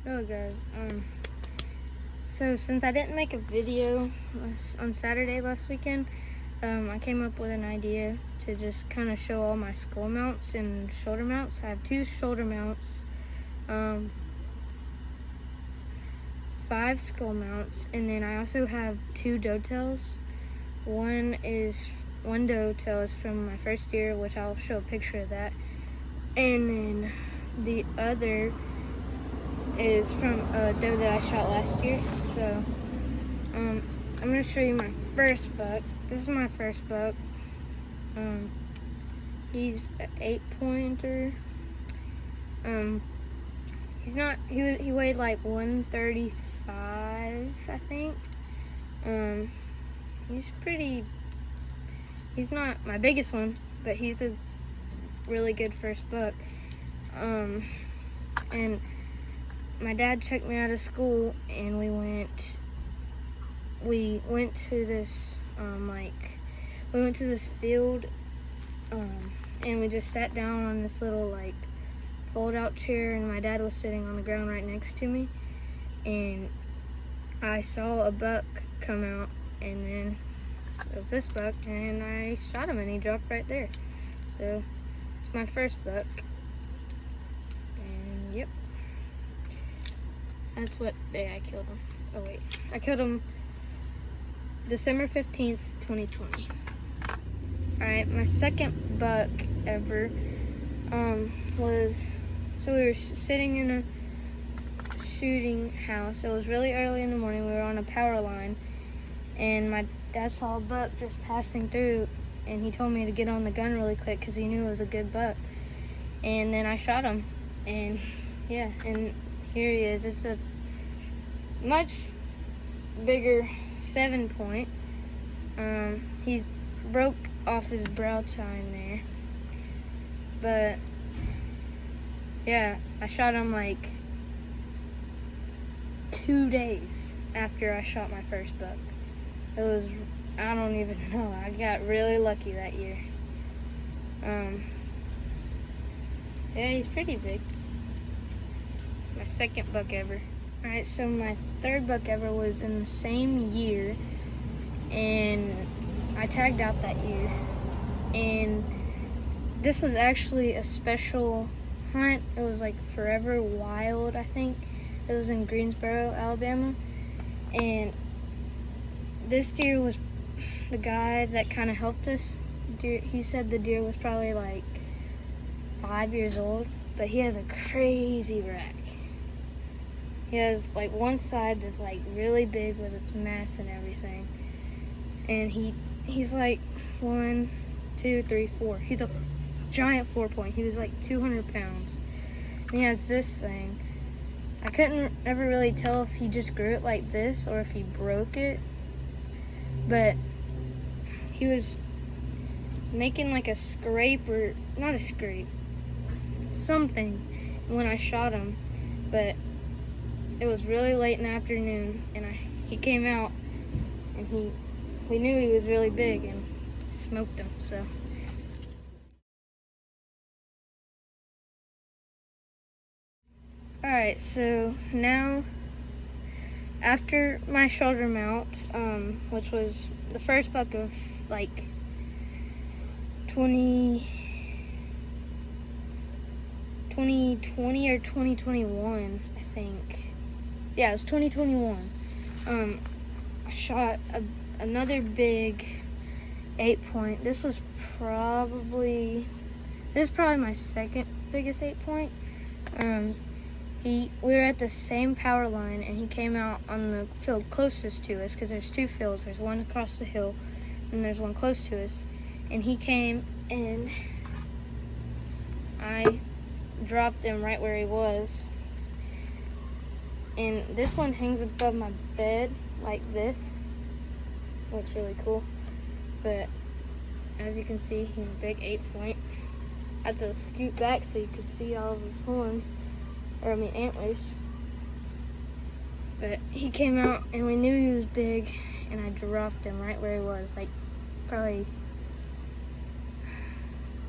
Hello guys. So since I didn't make a video on Saturday last weekend, I came up with an idea to just kind of show all my skull mounts and shoulder mounts. I have 2 shoulder mounts, 5 skull mounts, and then I also have 2 dovetails. One dovetail is from my first year, which I'll show a picture of that, and then the other is from a doe that I shot last year. So I'm gonna show you my first buck. This is my first buck. He's an 8-pointer. He weighed like 135, I think. He's not my biggest one, but he's a really good first buck. And my dad took me out of school, and we went to this field, and we just sat down on this little fold out chair, and my dad was sitting on the ground right next to me, and I saw a buck come out, and then it was this buck, and I shot him, and he dropped right there. So it's my first buck, and yep. That's what day I killed him. Oh wait, I killed him December 15th, 2020. Alright, my second buck ever so we were sitting in a shooting house. It was really early in the morning. We were on a power line, and my dad saw a buck just passing through, and he told me to get on the gun really quick because he knew it was a good buck. And then I shot him, and yeah, and here he is. It's a much bigger 7-point. He broke off his brow tine there. But yeah, I shot him like 2 days after I shot my first buck. It was, I don't even know. I got really lucky that year. Yeah, he's pretty big. My second buck ever. Alright, so my third buck ever was in the same year, and I tagged out that year. And this was actually a special hunt. It was like Forever Wild, I think. It was in Greensboro, Alabama. And this deer was the guy that kind of helped us. He said the deer was probably like 5 years old, but he has a crazy rack. He has like one side that's like really big with its mass and everything. And he's like 1, 2, 3, 4. He's a giant 4-point. He was like 200 pounds. And he has this thing. I couldn't ever really tell if he just grew it like this or if he broke it. But he was making like a scrape, or not a scrape, something when I shot him. But it was really late in the afternoon, and he came out, and we knew he was really big, and smoked him. So alright, so now after my shoulder mount, which was the first buck of like 2020 or 2021, I think. Yeah, it was 2021. I shot another big 8-point. This is probably my second biggest 8-point. We were at the same power line, and he came out on the field closest to us, because there's 2 fields. There's one across the hill, and there's one close to us. And he came, and I dropped him right where he was. And this one hangs above my bed like this. Looks really cool. But as you can see, he's a big 8-point. I had to scoot back so you could see all of his horns, antlers. But he came out, and we knew he was big, and I dropped him right where he was, like probably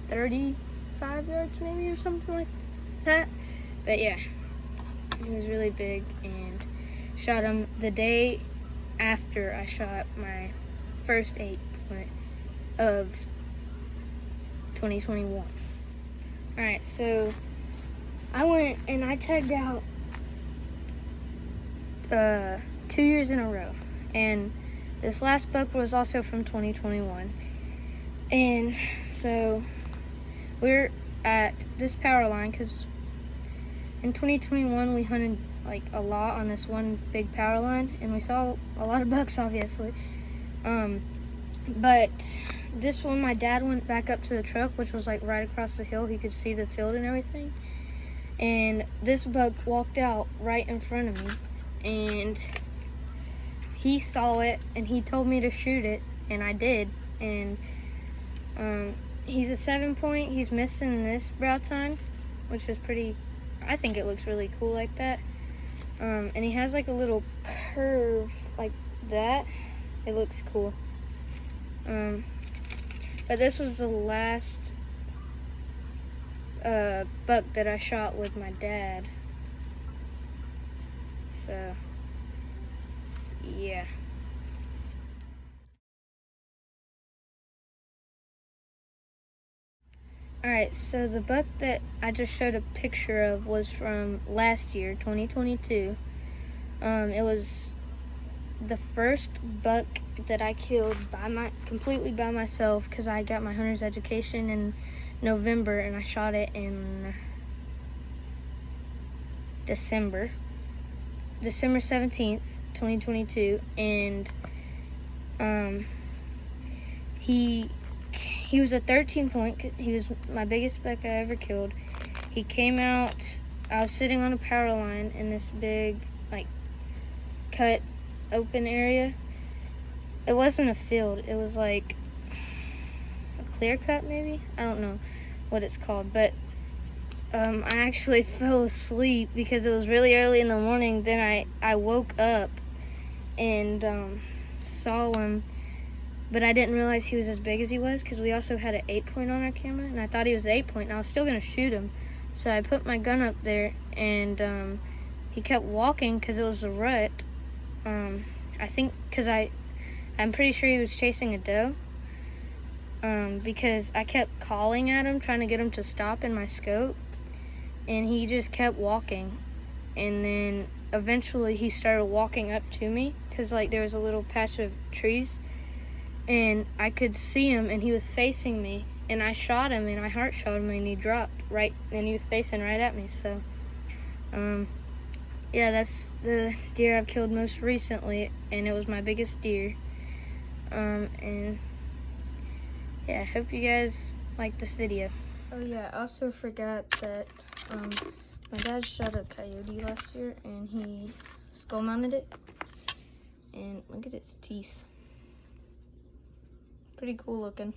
35 yards maybe, or something like that. But yeah, He was really big, and shot him the day after I shot my first 8-point of 2021. Alright, so I went and I tagged out 2 years in a row, and this last buck was also from 2021. And so we're at this power line because in 2021 we hunted like a lot on this one big power line, and we saw a lot of bucks, obviously. But this one, my dad went back up to the truck, which was like right across the hill. He could see the field and everything. And this buck walked out right in front of me, and he saw it and he told me to shoot it, and I did. And he's a 7-point. He's missing this brow tine, which is pretty, I think it looks really cool like that. And he has like a little curve like that. It looks cool. But this was the last buck that I shot with my dad. So, yeah. Alright, so the buck that I just showed a picture of was from last year, 2022. It was the first buck that I killed completely by myself, because I got my hunter's education in November and I shot it in December 17th, 2022. And he was a 13-point. He was my biggest buck I ever killed. He came out, I was sitting on a power line in this big, like, cut open area. It wasn't a field, it was like a clear cut, maybe? I don't know what it's called, but I actually fell asleep because it was really early in the morning. Then I woke up and saw him, but I didn't realize he was as big as he was, because we also had an 8-point on our camera, and I thought he was an 8-point, and I was still gonna shoot him. So I put my gun up there, and he kept walking because it was a rut. I think because I'm pretty sure he was chasing a doe, because I kept calling at him, trying to get him to stop in my scope, and he just kept walking. And then eventually he started walking up to me, because like there was a little patch of trees, and I could see him, and he was facing me, and I shot him, and I heart shot him, and he dropped right, and he was facing right at me. So yeah, that's the deer I've killed most recently, and it was my biggest deer. And yeah, I hope you guys like this video. Oh yeah, I also forgot that my dad shot a coyote last year, and he skull mounted it, and look at its teeth. Pretty cool looking.